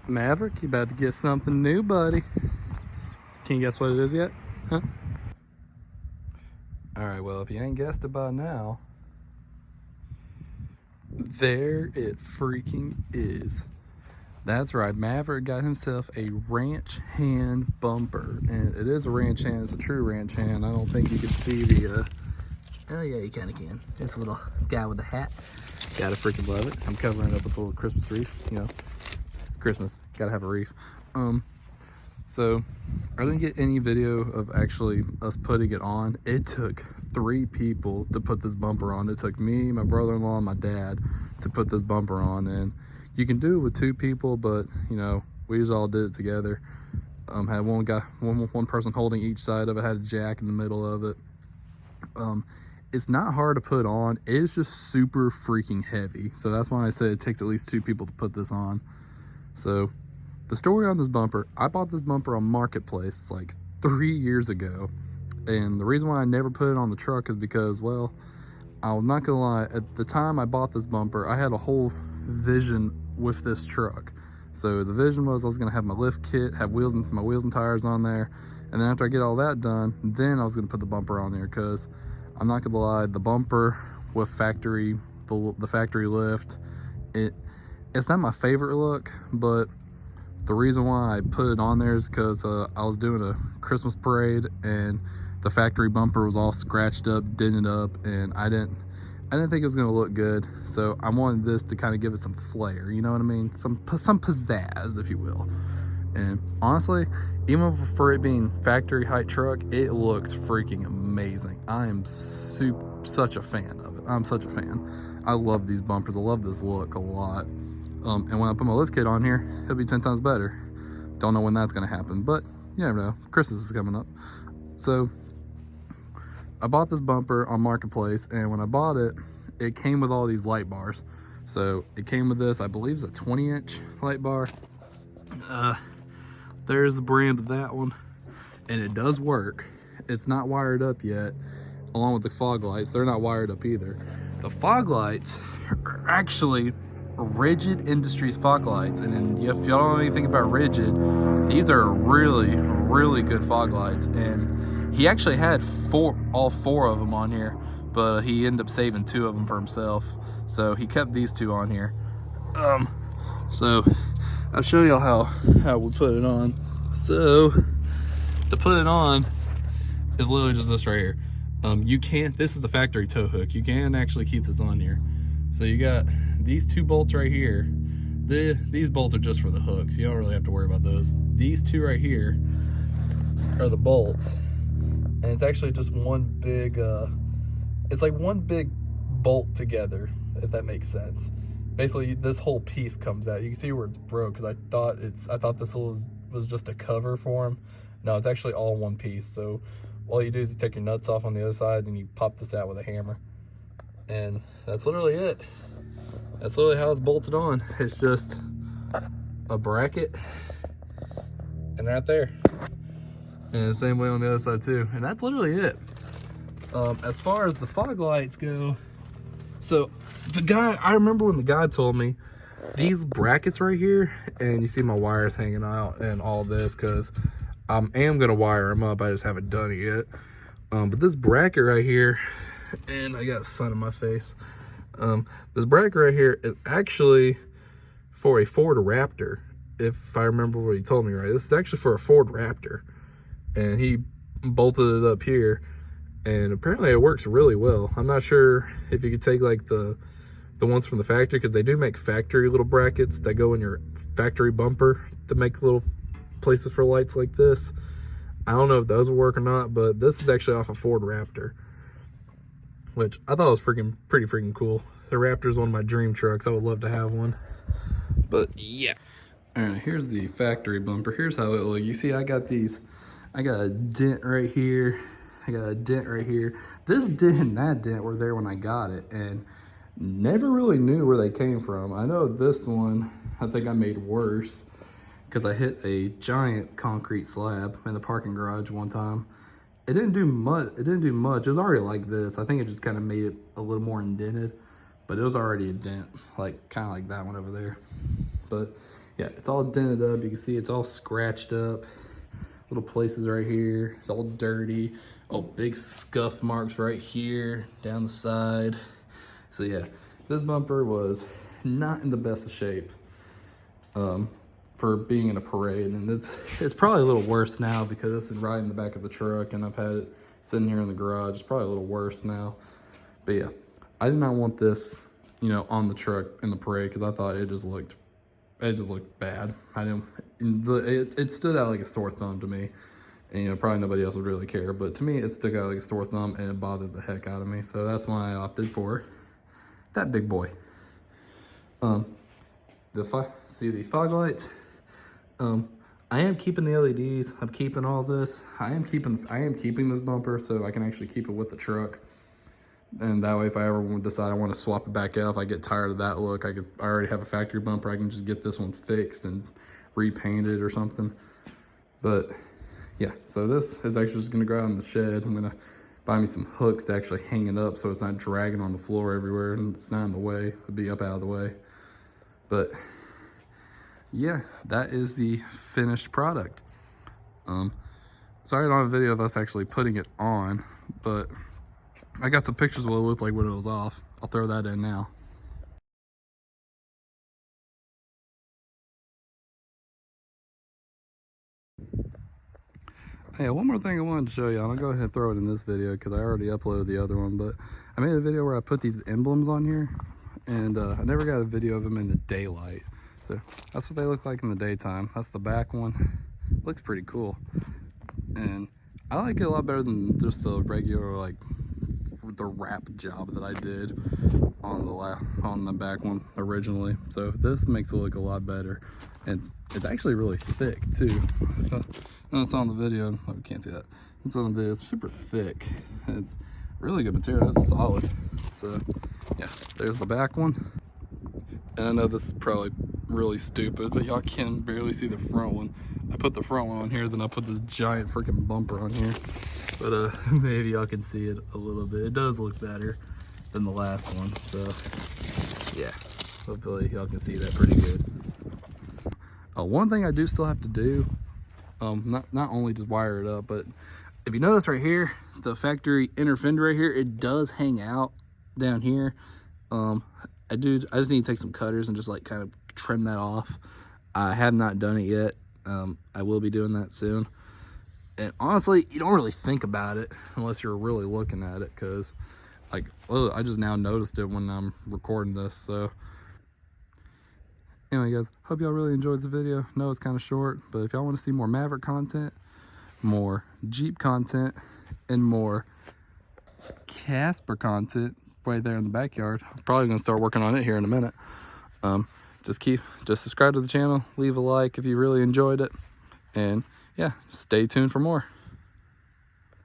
Maverick, you about to get something new, buddy. Can you guess what it is yet? Huh? Alright, well, if you ain't guessed it by now, there it freaking is. That's right, Maverick got himself a ranch hand bumper. And it is a ranch hand, it's a true ranch hand. I don't think you can see the, oh yeah, you kinda can. It's a little guy with a hat. Gotta freaking love it. I'm covering it up with a little Christmas wreath, you know. It's Christmas, gotta have a wreath. So I didn't get any video of actually us putting it on. It took 3 people to put this bumper on. It took me, my brother-in-law, and my dad to put this bumper on. And you can do it with 2 people, but you know, we just all did it together. Had one person holding each side of it, had a jack in the middle of it. It's not hard to put on. It's just super freaking heavy. So that's why I said it takes at least 2 people to put this on. So the story on this bumper, I bought this bumper on Marketplace like 3 years ago. And the reason why I never put it on the truck is because, well, I'm not gonna lie, at the time I bought this bumper, I had a whole vision with this truck. So the vision was I was gonna have my lift kit, have my wheels and tires on there. And then after I get all that done, then I was gonna put the bumper on there, because I'm not gonna lie, the bumper with the factory lift, it's not my favorite look, but the reason why I put it on there is because I was doing a Christmas parade and the factory bumper was all scratched up, dented up, and I didn't think it was gonna look good. So I wanted this to kind of give it some flair, you know what I mean? Some pizzazz, if you will. And honestly, even for it being factory height truck, it looks freaking amazing. I am such a fan of it. I'm such a fan. I love these bumpers. I love this look a lot. And when I put my lift kit on here, it'll be 10 times better. Don't know when that's gonna happen, but you never know. Christmas is coming up. So I bought this bumper on Marketplace, and when I bought it, it came with all these light bars. So it came with this, I believe it's a 20-inch light bar. There's the brand of that one, and it does work. It's not wired up yet, along with the fog lights. They're not wired up either. The fog lights are actually Rigid Industries fog lights, and then if you don't know anything about Rigid, these are really good fog lights. And he actually had all four of them on here, but he ended up saving 2 of them for himself, so he kept these 2 on here. So I'll show y'all how we put it on. So to put it on is literally just this right here. This is the factory tow hook. You can actually keep this on here. So you got these 2 bolts right here. These bolts are just for the hooks. You don't really have to worry about those. These 2 right here are the bolts. And it's actually just one big, it's like one big bolt together, if that makes sense. Basically, this whole piece comes out. You can see where it's broke, because I thought this was just a cover for them. No, it's actually all one piece. So all you do is you take your nuts off on the other side and you pop this out with a hammer. And that's literally it. That's literally how it's bolted on. It's just a bracket and right there. And the same way on the other side too. And that's literally it. As far as the fog lights go, so I remember when the guy told me these brackets right here, and you see my wires hanging out and all this, because I am gonna wire them up. I just haven't done it yet. But this bracket right here, and I got sun in my face. This bracket right here is actually for a Ford Raptor, if I remember what he told me right. This is actually for a Ford Raptor, and he bolted it up here, and apparently it works really well. I'm not sure if you could take like the ones from the factory, because they do make factory little brackets that go in your factory bumper to make little places for lights like this. I don't know if those will work or not, but this is actually off a Ford Raptor, which I thought was pretty freaking cool. The Raptor is one of my dream trucks. I would love to have one. But yeah. All right, here's the factory bumper. Here's how it looks. You see, I got a dent right here. I got a dent right here. This dent and that dent were there when I got it, and never really knew where they came from. I know this one, I think I made worse, because I hit a giant concrete slab in the parking garage one time. It didn't do much. It was already like this. I think it just kind of made it a little more indented, but it was already a dent, like kind of like that one over there. But yeah, it's all dented up. You can see it's all scratched up. Little places right here. It's all dirty. Oh, big scuff marks right here down the side. So yeah, this bumper was not in the best of shape for being in a parade, and it's probably a little worse now because it's been riding the back of the truck and I've had it sitting here in the garage. It's probably a little worse now. But yeah, I did not want this, you know, on the truck in the parade because I thought it just looked bad. I didn't. It stood out like a sore thumb to me, and you know, probably nobody else would really care. But to me, it stuck out like a sore thumb, and it bothered the heck out of me. So that's why I opted for that big boy. See these fog lights? I am keeping the LEDs. I'm keeping all this. I am keeping this bumper so I can actually keep it with the truck. And that way, if I ever decide I want to swap it back out, if I get tired of that look, I already have a factory bumper. I can just get this one fixed and repaint it or something. But yeah, so this is actually just gonna go out in the shed. I'm gonna buy me some hooks to actually hang it up so it's not dragging on the floor everywhere and it's not in the way. It'd be up out of the way. But yeah, that is the finished product. Sorry I don't have a video of us actually putting it on, but I got some pictures of what it looked like when it was off. I'll throw that in now. Hey, one more thing I wanted to show you. I'll go ahead and throw it in this video because I already uploaded the other one, but I made a video where I put these emblems on here, and I never got a video of them in the daylight. So that's what they look like in the daytime. That's the back one. Looks pretty cool. And I like it a lot better than just the regular, like, the wrap job that I did on the back one originally. So this makes it look a lot better, and it's actually really thick too. It's on the video. Oh, you can't see that. It's on the video. It's super thick. It's really good material. It's solid. So yeah, there's the back one. And I know this is probably really stupid, but y'all can barely see the front one. I put the front one on here, then I put this giant freaking bumper on here. But maybe y'all can see it a little bit. It does look better than the last one. So yeah, hopefully y'all can see that pretty good. One thing I do still have to do, not only just wire it up, but if you notice right here, the factory inner fender right here, it does hang out down here. I just need to take some cutters and just like kind of trim that off. I have not done it yet. I will be doing that soon. And honestly, you don't really think about it unless you're really looking at it, because like, well, I just now noticed it when I'm recording this. So anyway, guys, hope y'all really enjoyed the video. I know it's kind of short, but if y'all want to see more Maverick content, more Jeep content, and more Casper content right there in the backyard, I'm probably gonna start working on it here in a minute. Just subscribe to the channel, leave a like if you really enjoyed it, and yeah, stay tuned for more.